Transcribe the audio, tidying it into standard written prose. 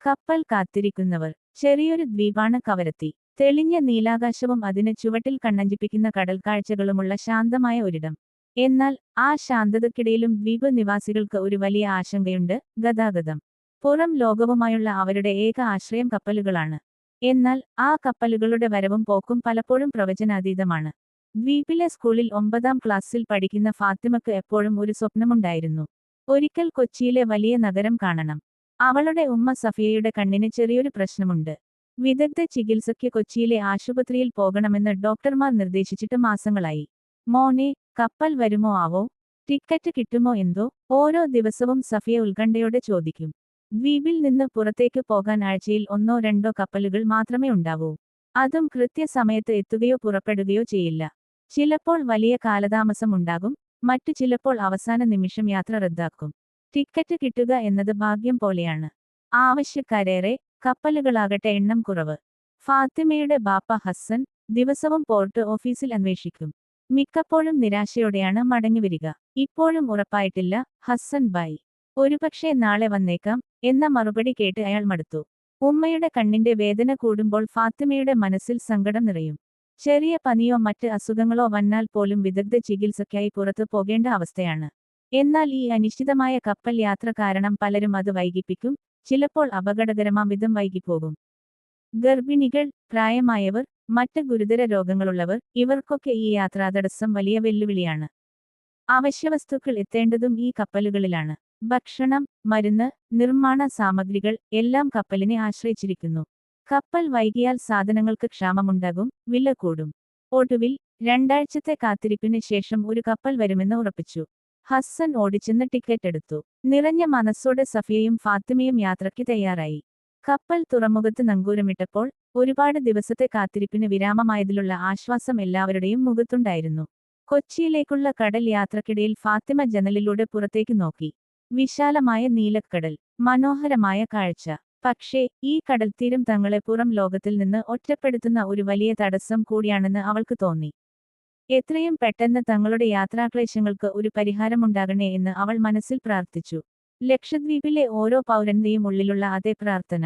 കപ്പൽ കാത്തിരിക്കുന്നവർ. ചെറിയൊരു ദ്വീപാണ് കവരത്തി. തെളിഞ്ഞ നീലാകാശവും അതിന് ചുവട്ടിൽ കണ്ണഞ്ചിപ്പിക്കുന്ന കടൽക്കാഴ്ചകളുമുള്ള ശാന്തമായ ഒരിടം. എന്നാൽ ആ ശാന്തതയ്ക്കിടയിലും ദ്വീപ് നിവാസികൾക്ക് ഒരു വലിയ ആശങ്കയുണ്ട്: ഗതാഗതം. പുറം ലോകവുമായുള്ള അവരുടെ ഏക ആശ്രയം കപ്പലുകളാണ്. എന്നാൽ ആ കപ്പലുകളുടെ വരവും പോക്കും പലപ്പോഴും പ്രവചനാതീതമാണ്. ദ്വീപിലെ സ്കൂളിൽ 9ാം ക്ലാസ്സിൽ പഠിക്കുന്ന ഫാത്തിമയ്ക്ക് എപ്പോഴും ഒരു സ്വപ്നമുണ്ടായിരുന്നു: ഒരിക്കൽ കൊച്ചിയിലെ വലിയ നഗരം കാണണം. അവളുടെ ഉമ്മ സഫിയയുടെ കണ്ണിന് ചെറിയൊരു പ്രശ്നമുണ്ട്. വിദഗ്ധ ചികിത്സയ്ക്ക് കൊച്ചിയിലെ ആശുപത്രിയിൽ പോകണമെന്ന് ഡോക്ടർമാർ നിർദ്ദേശിച്ചിട്ട് മാസങ്ങളായി. മോനെ, കപ്പൽ വരുമോ ആവോ? ടിക്കറ്റ് കിട്ടുമോ എന്തോ? ഓരോ ദിവസവും സഫിയ ഉത്കണ്ഠയോടെ ചോദിക്കും. ദ്വീപിൽ നിന്ന് പുറത്തേക്ക് പോകാൻ ആഴ്ചയിൽ 1-2 കപ്പലുകൾ മാത്രമേ ഉണ്ടാവൂ. അതും കൃത്യസമയത്ത് എത്തുകയോ പുറപ്പെടുകയോ ചെയ്യില്ല. ചിലപ്പോൾ വലിയ കാലതാമസം ഉണ്ടാകും, മറ്റു ചിലപ്പോൾ അവസാന നിമിഷം യാത്ര റദ്ദാക്കും. ടിക്കറ്റ് കിട്ടുക എന്നത് ഭാഗ്യം പോലെയാണ്. ആവശ്യക്കാരേറെ, കപ്പലുകളാകട്ടെ എണ്ണം കുറവ്. ഫാത്തിമയുടെ ബാപ്പ ഹസ്സൻ ദിവസവും പോർട്ട് ഓഫീസിൽ അന്വേഷിക്കും. മിക്കപ്പോഴും നിരാശയോടെയാണ് മടങ്ങിവരിക. ഇപ്പോഴും ഉറപ്പായിട്ടില്ല, ഹസ്സൻ ഭായ്. ഒരുപക്ഷേ നാളെ വന്നേക്കാം എന്ന മറുപടി കേട്ട് അയാൾ മടുത്തു. ഉമ്മയുടെ കണ്ണിന്റെ വേദന കൂടുമ്പോൾ ഫാത്തിമയുടെ മനസ്സിൽ സങ്കടം നിറയും. ചെറിയ പനിയോ മറ്റ് അസുഖങ്ങളോ വന്നാൽ പോലും വിദഗ്ധ ചികിത്സയ്ക്കായി പുറത്തു പോകേണ്ട അവസ്ഥയാണ്. എന്നാൽ ഈ അനിശ്ചിതമായ കപ്പൽ യാത്ര കാരണം പലരും അത് വൈകിപ്പിക്കും, ചിലപ്പോൾ അപകടകരമാം വിധം വൈകിപ്പോകും. ഗർഭിണികൾ, പ്രായമായവർ, മറ്റ് ഗുരുതര രോഗങ്ങളുള്ളവർ, ഇവർക്കൊക്കെ ഈ യാത്രാതടസ്സം വലിയ വെല്ലുവിളിയാണ്. അവശ്യവസ്തുക്കൾ എത്തേണ്ടതും ഈ കപ്പലുകളിലാണ്. ഭക്ഷണം, മരുന്ന്, നിർമ്മാണ സാമഗ്രികൾ എല്ലാം കപ്പലിനെ ആശ്രയിച്ചിരിക്കുന്നു. കപ്പൽ വൈകിയാൽ സാധനങ്ങൾക്ക് ക്ഷാമമുണ്ടാകും, വില കൂടും. ഒടുവിൽ 2 ആഴ്ചത്തെ കാത്തിരിപ്പിന് ശേഷം ഒരു കപ്പൽ വരുമെന്ന് ഉറപ്പിച്ചു. ഹസ്സൻ ഓടിച്ചെന്ന് ടിക്കറ്റ് എടുത്തു. നിറഞ്ഞ മനസ്സോടെ സഫിയയും ഫാത്തിമയും യാത്രയ്ക്ക് തയ്യാറായി. കപ്പൽ തുറമുഖത്ത് നങ്കൂരമിട്ടപ്പോൾ ഒരുപാട് ദിവസത്തെ കാത്തിരിപ്പിന് വിരാമമായതിലുള്ള ആശ്വാസം എല്ലാവരുടെയും മുഖത്തുണ്ടായിരുന്നു. കൊച്ചിയിലേക്കുള്ള കടൽ യാത്രക്കിടയിൽ ഫാത്തിമ ജനലിലൂടെ പുറത്തേക്ക് നോക്കി. വിശാലമായ നീലക്കടൽ, മനോഹരമായ കാഴ്ച. പക്ഷേ ഈ കടൽത്തീരം തങ്ങളെ പുറം ലോകത്തിൽ നിന്ന് ഒറ്റപ്പെടുത്തുന്ന ഒരു വലിയ തടസ്സം കൂടിയാണെന്ന് അവൾക്ക് തോന്നി. എത്രയും പെട്ടെന്ന് തങ്ങളുടെ യാത്രാക്ലേശങ്ങൾക്ക് ഒരു പരിഹാരമുണ്ടാകണേ എന്ന് അവൾ മനസ്സിൽ പ്രാർത്ഥിച്ചു. ലക്ഷദ്വീപിലെ ഓരോ പൗരന്റെയും ഉള്ളിലുള്ള അതേ പ്രാർത്ഥന.